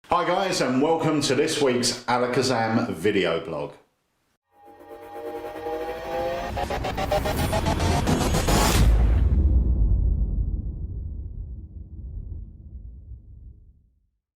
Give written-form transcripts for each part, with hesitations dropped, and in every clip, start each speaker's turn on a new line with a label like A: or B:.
A: Hi guys, and welcome to this week's ALAKAZAM video blog.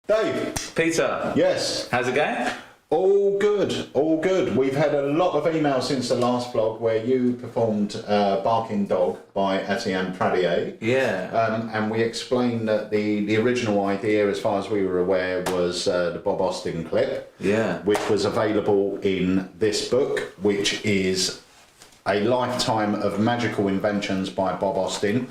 A: Dave.
B: Peter.
A: Yes.
B: How's it going?
A: All good, all good. We've had a lot of emails since the last vlog where you performed Barking Dog by Etienne Pradier.
B: Yeah.
A: And we explained that the original idea, as far as we were aware, was the Bob Ostin clip.
B: Yeah.
A: Which was available in this book, which is A Lifetime of Magical Inventions by Bob Ostin.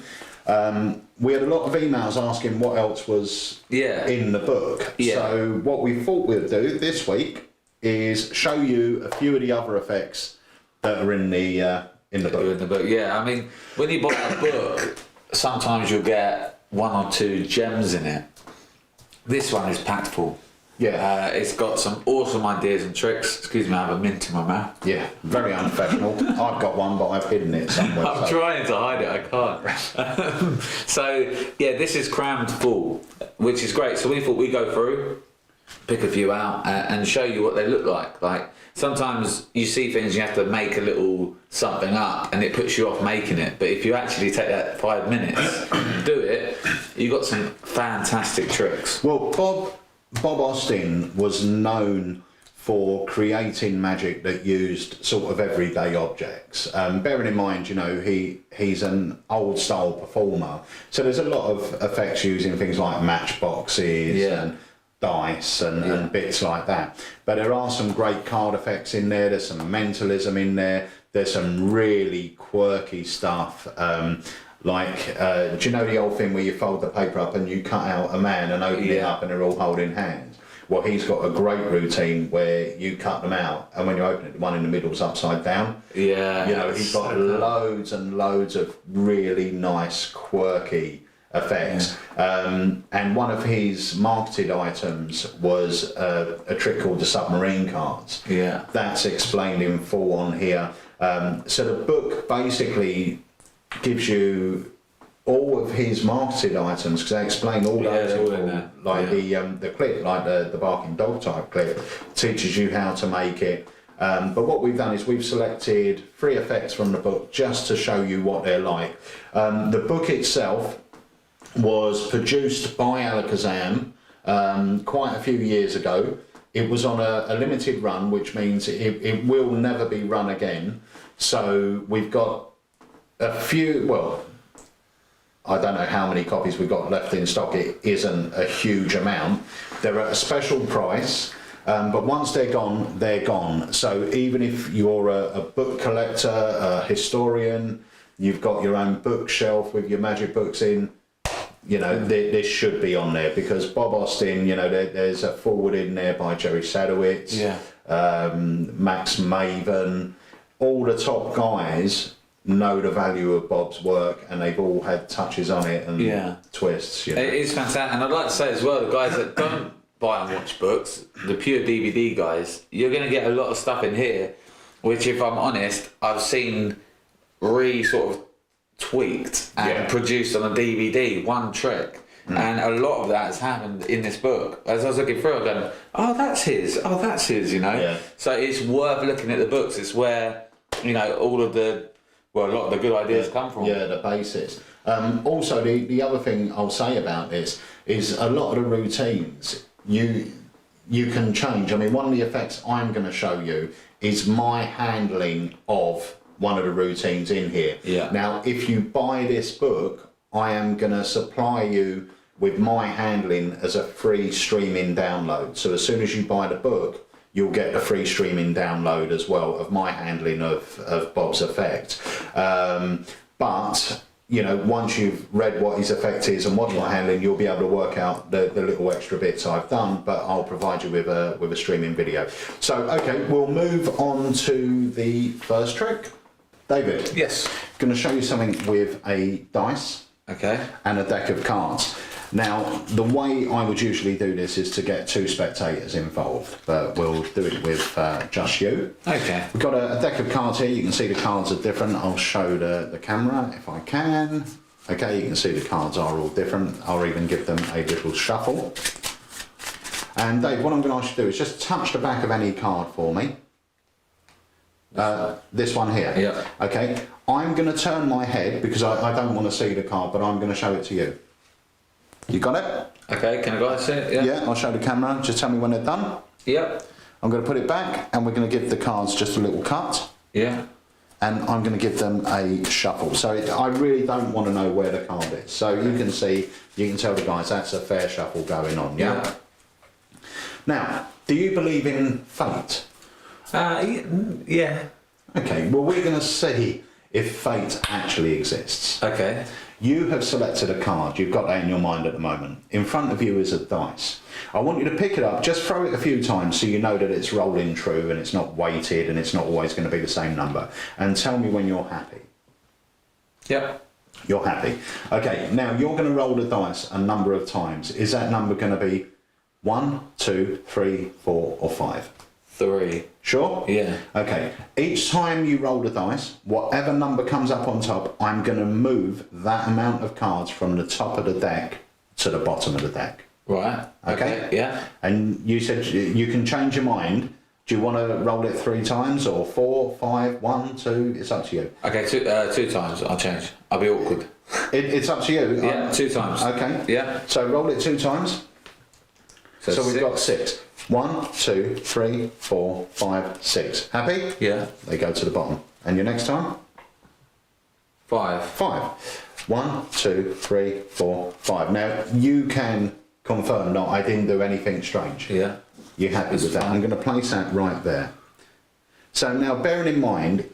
A: We had a lot of emails asking what else was in the book.
B: Yeah.
A: So what we thought we'd do this week is show you a few of the other effects that are in the book.
B: Yeah, I mean, when you buy a book, sometimes you'll get one or two gems in it. This one is packed full.
A: Yeah.
B: It's got some awesome ideas and tricks. Excuse me, I have a mint in my mouth.
A: Yeah, very unprofessional. I've got one, but I've hidden it somewhere.
B: I'm trying to hide it, I can't. So, yeah, this is crammed full, which is great. So we thought we'd go through, pick a few out, and show you what they look like. Like, sometimes you see things, you have to make a little something up, and it puts you off making it. But if you actually take that 5 minutes, do it, you've got some fantastic tricks.
A: Well, Bob Ostin was known for creating magic that used sort of everyday objects. Bearing in mind, you know, he's an old style performer, so there's a lot of effects using things like matchboxes and dice and bits like that. But there are some great card effects in there, there's some mentalism in there, there's some really quirky stuff. Like, do you know the old thing where you fold the paper up and you cut out a man and open it up and they're all holding hands? Well, he's got a great routine where you cut them out and when you open it, the one in the middle's upside down.
B: Yeah.
A: You know, he's got loads and loads of really nice, quirky effects. Yeah. And one of his marketed items was a trick called the submarine cards.
B: Yeah.
A: That's explained in full on here. So the book basically gives you all of his marketed items, because they explain all those in there. Like the clip, like the Barking Dog type clip, teaches you how to make it. But what we've done is we've selected 3 effects from the book just to show you what they're like. The book itself was produced by ALAKAZAM quite a few years ago. It was on a limited run, which means it will never be run again. So we've got a few, well, I don't know how many copies we've got left in stock. It isn't a huge amount. They're at a special price, but once they're gone, they're gone. So even if you're a book collector, a historian, you've got your own bookshelf with your magic books in, you know, this should be on there, because Bob Ostin, you know, there's a forward in there by Jerry Sadowitz, Max Maven, all the top guys know the value of Bob's work, and they've all had touches on it and twists. You know.
B: It is fantastic, and I'd like to say as well, the guys that don't buy and watch books, the pure DVD guys, you're going to get a lot of stuff in here, which, if I'm honest, I've seen sort of tweaked and produced on a DVD, one trick. And a lot of that has happened in this book. As I was looking through, I'm going, oh, that's his, you know? Yeah. So it's worth looking at the books. It's where, you know, all of the, well, a lot of the good ideas come from.
A: Yeah, the basics. Also, the other thing I'll say about this is a lot of the routines you can change. I mean, one of the effects I'm going to show you is my handling of one of the routines in here. Yeah. Now, if you buy this book, I am going to supply you with my handling as a free streaming download. So as soon as you buy the book, you'll get the free streaming download as well of my handling of Bob's effect. But, you know, once you've read what his effect is and watched my handling, you'll be able to work out the little extra bits I've done, but I'll provide you with a streaming video. So, okay, we'll move on to the first trick. David.
B: Yes.
A: Going to show you something with a dice.
B: Okay.
A: And a deck of cards. Now, the way I would usually do this is to get 2 spectators involved, but we'll do it with just you.
B: Okay.
A: We've got a deck of cards here. You can see the cards are different. I'll show the camera if I can. Okay, you can see the cards are all different. I'll even give them a little shuffle. And Dave, what I'm going to ask you to do is just touch the back of any card for me. This one here.
B: Yeah.
A: Okay. I'm going to turn my head because I don't want to see the card, but I'm going to show it to you. You got it?
B: Okay, can I go see it? Yeah.
A: Yeah, I'll show the camera. Just tell me when they're done.
B: Yep.
A: I'm going to put it back and we're going to give the cards just a little cut.
B: Yeah.
A: And I'm going to give them a shuffle. So I really don't want to know where the card is. So you can see, you can tell the guys that's a fair shuffle going on, yeah? Now, do you believe in fate?
B: Yeah.
A: Okay, well we're going to see if fate actually exists.
B: Okay.
A: You have selected a card, you've got that in your mind at the moment. In front of you is a dice. I want you to pick it up, just throw it a few times so you know that it's rolling true and it's not weighted and it's not always going to be the same number. And tell me when you're happy.
B: Yep.
A: You're happy. Okay, now you're going to roll the dice a number of times. Is that number going to be 1, 2, 3, 4 or 5?
B: 3.
A: Sure?
B: Yeah.
A: Okay, each time you roll the dice, whatever number comes up on top, I'm going to move that amount of cards from the top of the deck to the bottom of the deck.
B: Right.
A: Okay?
B: Yeah.
A: And you said you can change your mind. Do you want to roll it 3 times or 4, 5, 1, 2? It's up to you.
B: Okay, two times. I'll change. I'll be awkward.
A: It's up to you.
B: Yeah, 2 times.
A: Okay.
B: Yeah.
A: So roll it 2 times. So we've got 6. 1, 2, 3, 4, 5, 6. Happy?
B: Yeah.
A: They go to the bottom. And your next time?
B: 5.
A: 5. 1, 2, 3, 4, 5. Now you can confirm that I didn't do anything strange.
B: Yeah.
A: You're happy with that? I'm going to place that right there. So now, bearing in mind,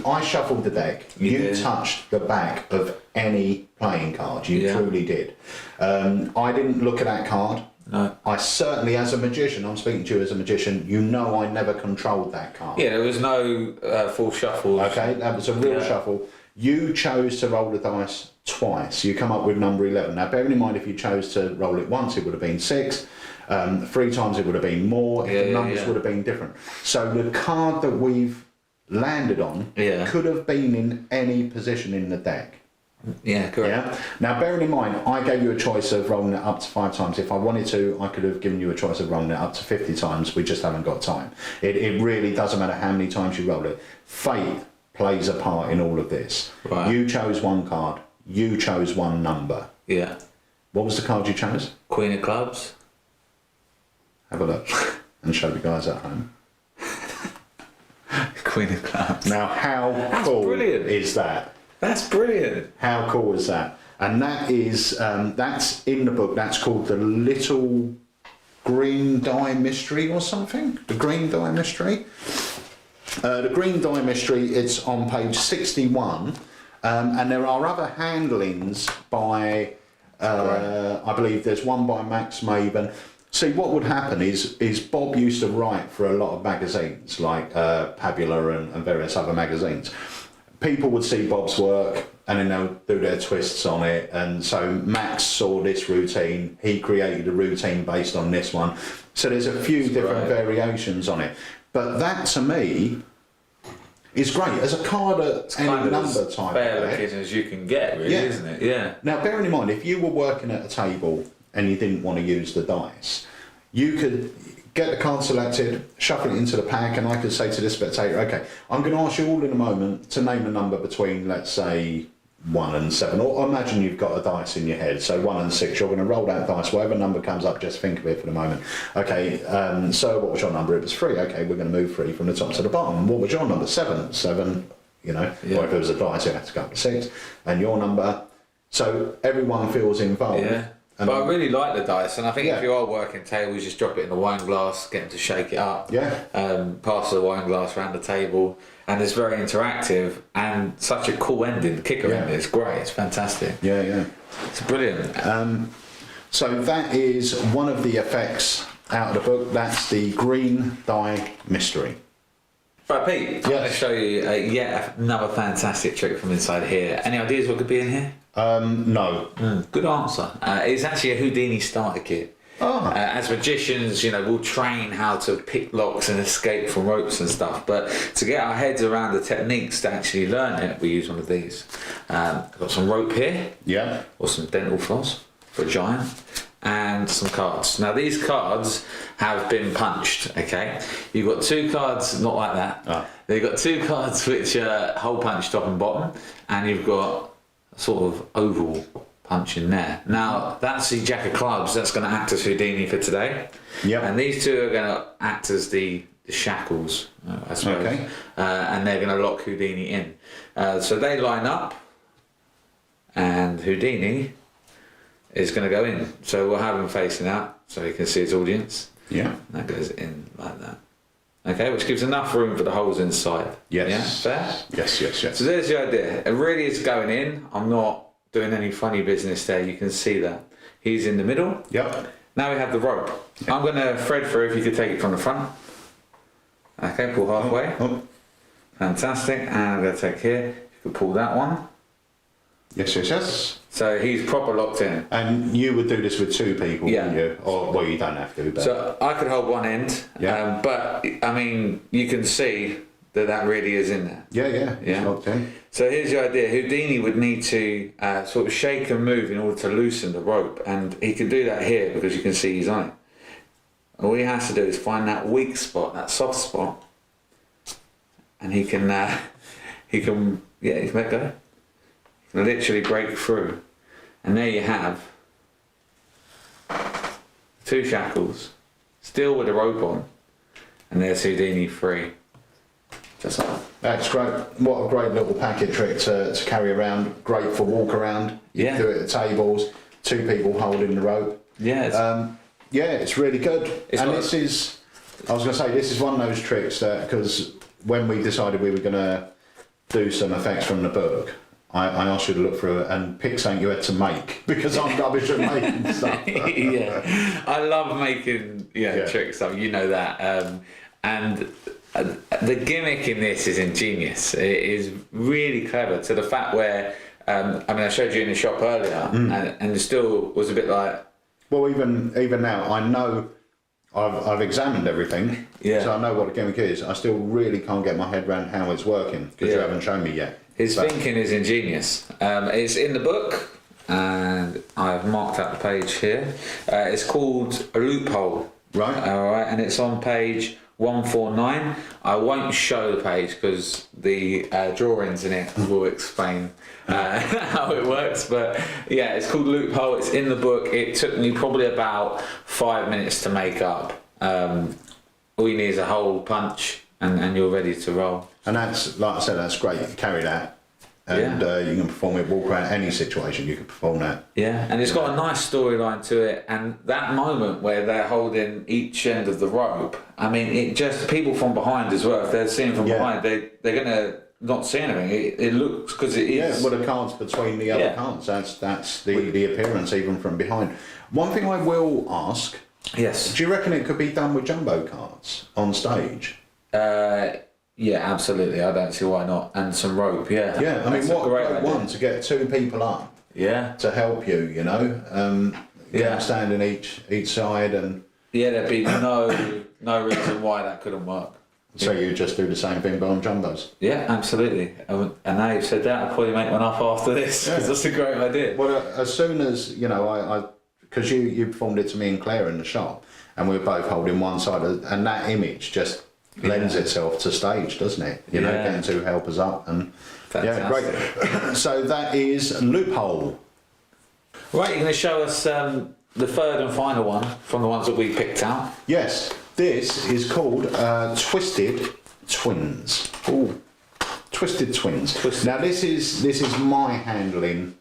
A: I shuffled the deck. You touched the back of any playing card. You truly did. I didn't look at that card.
B: No.
A: I certainly, as a magician, I'm speaking to you as a magician, you know I never controlled that card.
B: Yeah, there was no full shuffle.
A: Okay, that was a real shuffle. You chose to roll the dice twice. You come up with number 11. Now, bearing in mind, if you chose to roll it once, it would have been 6. 3 times it would have been more. The numbers would have been different. So the card that we've landed on could have been in any position in the deck.
B: Yeah, correct.
A: Yeah. Now, bearing in mind, I gave you a choice of rolling it up to 5 times. If I wanted to, I could have given you a choice of rolling it up to 50 times. We just haven't got time. It really doesn't matter how many times you roll it. Fate plays a part in all of this.
B: Right.
A: You chose one card. You chose one number.
B: Yeah.
A: What was the card you chose?
B: Queen of clubs.
A: Have a look and show the guys at home.
B: Queen of clubs.
A: Now, how cool is that?
B: That's brilliant.
A: How cool is that? And that is, that's in the book. That's called The Little Green Die Mystery or something. The Green Die Mystery. The Green Die Mystery, it's on page 61. And there are other handlings by, I believe there's one by Max Maven. See, what would happen is Bob used to write for a lot of magazines, like Pabula and various other magazines. People would see Bob's work and then they'll do their twists on it. And so Max saw this routine. He created a routine based on this one. So there's a few different variations on it. But that, to me, is great. As a card at any number type
B: fair looking as you can get, really, isn't it? Yeah.
A: Now, bearing in mind, if you were working at a table and you didn't want to use the dice, you could get the card selected, shuffle it into the pack, and I could say to the spectator, okay, I'm going to ask you all in a moment to name a number between, let's say, 1 and 7, or imagine you've got a dice in your head, so 1 and 6, you're going to roll that dice, whatever number comes up, just think of it for the moment. Okay, so what was your number? It was 3. Okay, we're going to move 3 from the top to the bottom. What was your number? 7, you know, or if it was a dice, it had to go up to 6, and your number, so everyone feels involved.
B: Yeah. But I really like the dice, and I think if you are working tables, just drop it in a wine glass, get them to shake it up, pass the wine glass around the table, and it's very interactive and such a cool ending, kicker ending. It's great, it's fantastic.
A: Yeah.
B: It's brilliant.
A: So that is one of the effects out of the book. That's the Green Die Mystery.
B: Right, Pete, I'm going to show you yet another fantastic trick from inside here. Any ideas what could be in here?
A: No.
B: Good answer. It's actually a Houdini starter kit. As magicians, you know, we'll train how to pick locks and escape from ropes and stuff, but to get our heads around the techniques to actually learn it, we use one of these. I've got some rope here, or some dental floss for a giant, and some cards. Now these cards have been punched, okay? You've got 2 cards, not like that.
A: Oh.
B: You've got 2 cards which are hole punch top and bottom, and you've got a sort of oval punch in there. Now that's the Jack of Clubs, that's going to act as Houdini for today.
A: Yep.
B: And these 2 are going to act as the shackles, I suppose.
A: Okay.
B: And they're going to lock Houdini in. So they line up, and Houdini is going to go in. So we'll have him facing out so he can see his audience.
A: Yeah.
B: That goes in like that. Okay, which gives enough room for the holes inside.
A: Yes.
B: Yeah, fair?
A: Yes.
B: So there's the idea. It really is going in. I'm not doing any funny business there. You can see that. He's in the middle.
A: Yep.
B: Now we have the rope. Yep. I'm going to thread through, if you could take it from the front. Okay, pull halfway.
A: Oh.
B: Fantastic. And I'm going to take here. You could pull that one.
A: Yes.
B: So he's proper locked in.
A: And you would do this with 2 people,
B: Yeah.
A: wouldn't you? Or, well, you don't have to, but...
B: So I could hold one end,
A: Yeah.
B: but I mean, you can see that really is in there.
A: Yeah. It's locked in.
B: So here's the idea. Houdini would need to sort of shake and move in order to loosen the rope, and he can do that here because you can see he's on it. All he has to do is find that weak spot, that soft spot, and he can let go. He can literally break through, and there you have 2 shackles, still with the rope on, and there's Houdini free. Just like that.
A: That's great. What a great little packet trick to carry around. Great for walk around. You can do it at tables. 2 people holding the rope.
B: Yeah.
A: It's really good. This is one of those tricks that, because when we decided we were going to do some effects from the book, I asked you to look through it and pick something you had to make, because I'm rubbish at making stuff.
B: Yeah, I love making tricks. You know that, and the gimmick in this is ingenious. It is really clever to the fact where I showed you in the shop earlier, and it still was a bit like.
A: Well, even now, I know I've examined everything, so I know what the gimmick is. I still really can't get my head around how it's working, because you haven't shown me yet.
B: His thinking is ingenious. It's in the book, and I've marked out the page here. It's called a Loophole.
A: Right.
B: All right, and it's on page 149. I won't show the page because the drawings in it will explain how it works. But yeah, it's called Loophole. It's in the book. It took me probably about 5 minutes to make up. All you need is a hole punch, and you're ready to roll.
A: And that's, like I said, that's great. You can carry that, and you can perform it, walk around any situation, you can perform that.
B: Yeah, and it's got a nice storyline to it, and that moment where they're holding each end of the rope, I mean, it just, people from behind as well, if they're seeing from behind, they're going to not see anything. It looks, because it is...
A: Yeah, well, the cards between the other cards, that's the appearance even from behind. One thing I will ask, do you reckon it could be done with jumbo cards on stage?
B: Yeah, absolutely. I don't see why not. And some rope,
A: Yeah, I mean, what a great one to get 2 people up.
B: Yeah.
A: To help you, you know. Get them standing each side, and...
B: Yeah, there'd be no reason why that couldn't work.
A: So you just do the same thing but on jumbos?
B: Yeah, absolutely. And now you've said that, I'll probably make one up after this, because that's a great idea.
A: Well, as soon as, you know, because you performed it to me and Claire in the shop, and we were both holding one side, and that image just... lends itself to stage, doesn't it? You know, getting 2 helpers up, and great. So that is Loophole.
B: Right, you're going to show us the 3rd and final one from the ones that we picked out.
A: Yes, this is called Twisted Twins.
B: Ooh,
A: Twisted Twins. Now this is my handling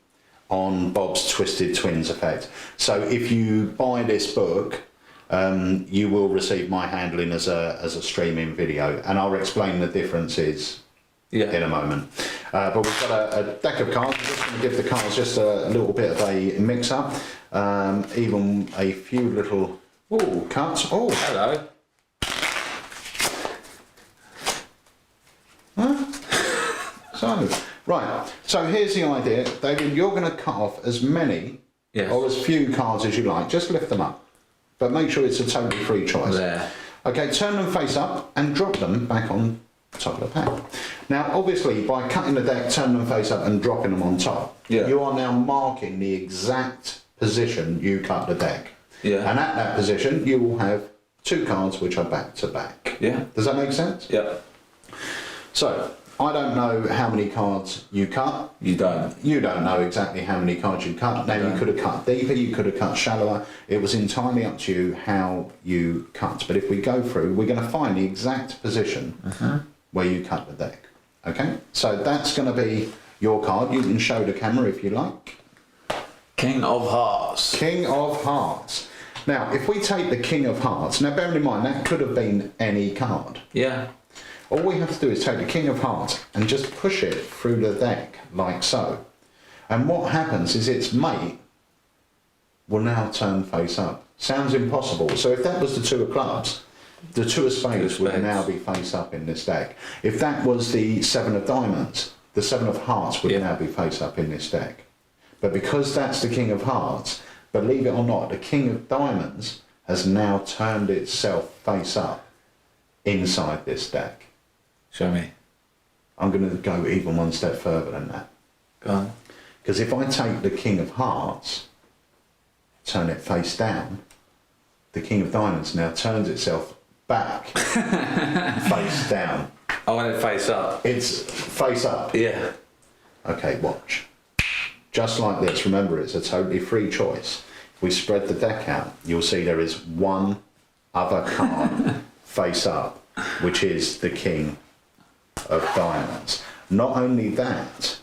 A: on Bob's Twisted Twins effect. So if you buy this book, you will receive my handling as a streaming video, and I'll explain the differences in a moment. But we've got a deck of cards. We're just going to give the cards just a little bit of a mix up, even a few little cuts. Oh,
B: hello.
A: So here's the idea, David. You're going to cut off as many or as few cards as you like. Just lift them up. But make sure it's a totally free choice.
B: There.
A: Okay, turn them face up and drop them back on top of the pack. Now, obviously, by cutting the deck, turn them face up and dropping them on top, you are now marking the exact position you cut the deck.
B: Yeah.
A: And at that position, you will have 2 cards which are back to back.
B: Yeah.
A: Does that make sense?
B: Yeah.
A: So, I don't know how many cards you cut.
B: You don't.
A: You don't know exactly how many cards you cut. Now, you could have cut deeper, you could have cut shallower. It was entirely up to you how you cut. But if we go through, we're going to find the exact position where you cut the deck. Okay? So that's going to be your card. You can show the camera if you like.
B: King of Hearts.
A: King of Hearts. Now, if we take the King of Hearts, now bearing in mind that could have been any card.
B: Yeah.
A: All we have to do is take the King of Hearts and just push it through the deck, like so. And what happens is its mate will now turn face up. Sounds impossible. So if that was the 2 of clubs, the 2 of spades would now be face up in this deck. If that was the 7 of diamonds, the 7 of hearts would now be face up in this deck. But because that's the King of Hearts, believe it or not, the King of Diamonds has now turned itself face up inside this deck.
B: Show me.
A: I'm going to go even one step further than that.
B: Go on.
A: Because if I take the King of Hearts, turn it face down, the King of Diamonds now turns itself back, face down.
B: I want it face up.
A: It's face up.
B: Yeah.
A: Okay, watch. Just like this, remember it's a totally free choice. If we spread the deck out, you'll see there is one other card face up, which is the King of Diamonds. Not only that,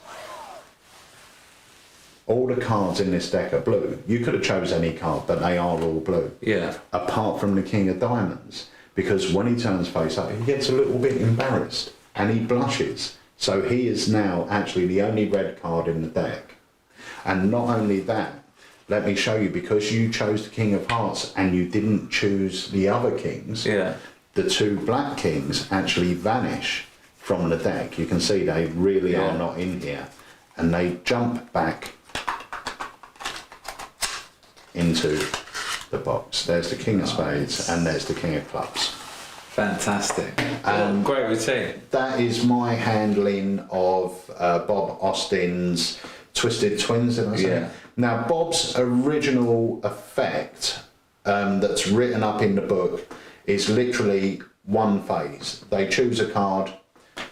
A: all the cards in this deck are blue. You could have chose any card, but they are all blue.
B: Yeah.
A: Apart from the King of Diamonds, because when he turns face up, he gets a little bit embarrassed and he blushes. So he is now actually the only red card in the deck. And not only that, let me show you, because you chose the King of Hearts and you didn't choose the other kings, the 2 black kings actually vanish from the deck. You can see they really are not in here. And they jump back into the box. There's the King of Spades and there's the King of Clubs.
B: Fantastic. Great routine.
A: That is my handling of Bob Ostin's Twisted Twins, did I say?
B: Yeah.
A: Now, Bob's original effect that's written up in the book is literally one phase. They choose a card,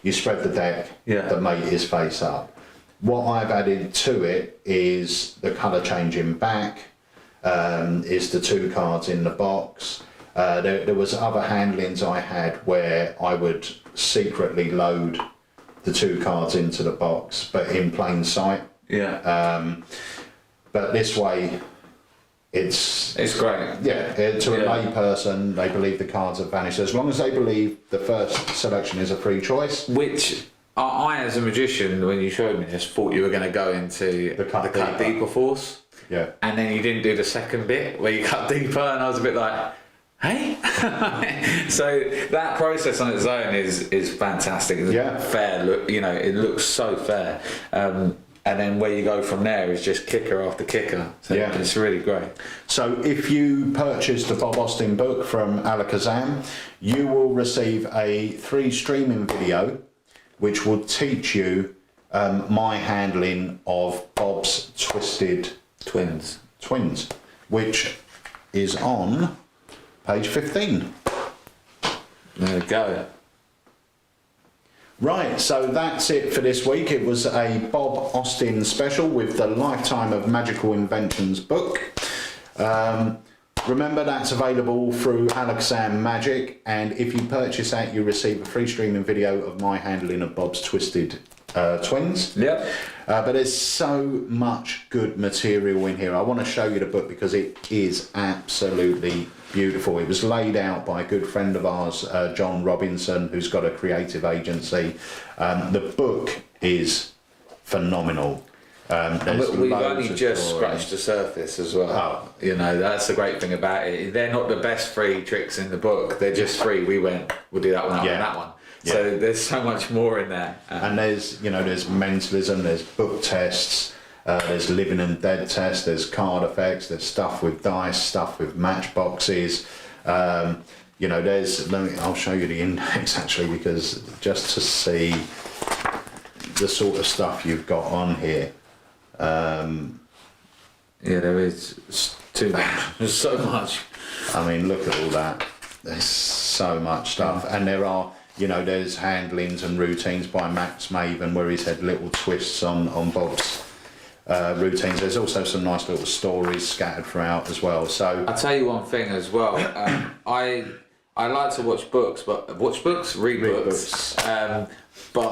A: you spread the deck, the mate is face up. What I've added to it is the colour changing back, is the 2 cards in the box. There was other handlings I had where I would secretly load the 2 cards into the box, but in plain sight.
B: Yeah.
A: But this way, it's
B: great.
A: Yeah, to a lay person, they believe the cards have vanished. As long as they believe the first selection is a free choice.
B: Which I as a magician, when you showed me this, thought you were going to go into the cut deeper force.
A: Yeah.
B: And then you didn't do the second bit where you cut deeper, and I was a bit like, hey. So that process on its own is fantastic. It's fair look, you know, it looks so fair. And then where you go from there is just kicker after kicker. So it's really great.
A: So if you purchase the Bob Ostin book from ALAKAZAM, you will receive a 3 streaming video which will teach you my handling of Bob's Twisted Twins, which is on page 15.
B: There we go.
A: Right, so that's it for this week. It was a Bob Ostin special with the Lifetime of Magical Inventions book. Remember, that's available through ALAKAZAM Magic, and if you purchase that, you receive a free streaming video of my handling of Bob's Twisted Twins.
B: Yep.
A: But there's so much good material in here. I want to show you the book because it is absolutely beautiful. It was laid out by a good friend of ours, John Robinson, who's got a creative agency. The book is phenomenal.
B: We've only just scratched the surface as well.
A: Oh.
B: You know, that's the great thing about it. They're not the best free tricks in the book. They're just free. We'll do that one, and that one. Yeah. So there's so much more in there.
A: And there's mentalism, there's book tests, there's living and dead tests, there's card effects, there's stuff with dice, stuff with matchboxes. I'll show you the index actually, because just to see the sort of stuff you've got on here.
B: There is Too much. There's so much.
A: I mean, look at all that. There's so much stuff, and there are, you know, there's handlings and routines by Max Maven where he's had little twists on Bob's routines. There's also some nice little stories scattered throughout as well. So
B: I'll tell you one thing as well. I like to watch books, read books. But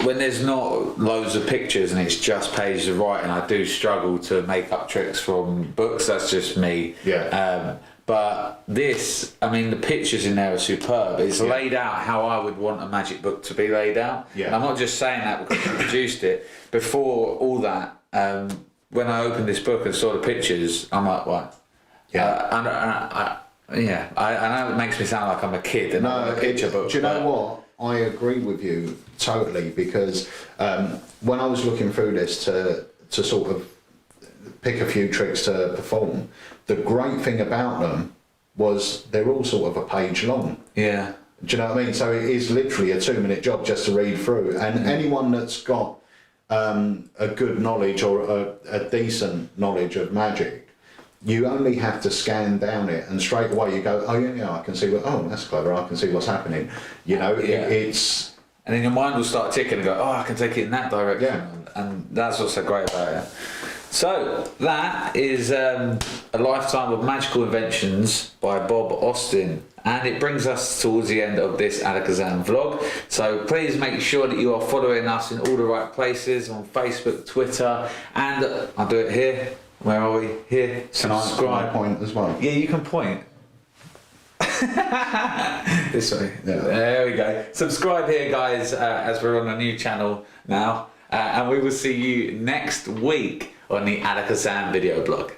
B: when there's not loads of pictures and it's just pages of writing, I do struggle to make up tricks from books. That's just me.
A: Yeah.
B: But this, I mean, the pictures in there are superb. It's laid out how I would want a magic book to be laid out.
A: Yeah.
B: And I'm not just saying that because I produced it. Before all that, when I opened this book and saw the pictures, I'm like, what?
A: Yeah.
B: I know it makes me sound like I'm a kid and I'm a picture book.
A: Do you know what? I agree with you totally, because when I was looking through this to sort of pick a few tricks to perform, the great thing about them was they're all sort of a page long.
B: Yeah.
A: Do you know what I mean? So it is literally a 2-minute job just to read through, and anyone that's got a good knowledge or a decent knowledge of magic, you only have to scan down it and straight away you go, oh yeah, I can see that's clever, I can see what's happening. You know, it's...
B: And then your mind will start ticking and go, oh, I can take it in that direction.
A: Yeah.
B: And that's what's so great about it. So that is a lifetime of magical inventions by Bob Ostin. And it brings us towards the end of this ALAKAZAM vlog. So please make sure that you are following us in all the right places, on Facebook, Twitter, and I'll do it here. Where are we? Here. Subscribe.
A: Can I point as well?
B: Yeah, you can point. This way. Yeah. There we go. Subscribe here, guys, as we're on a new channel now. And we will see you next week on the ALAKAZAM video blog.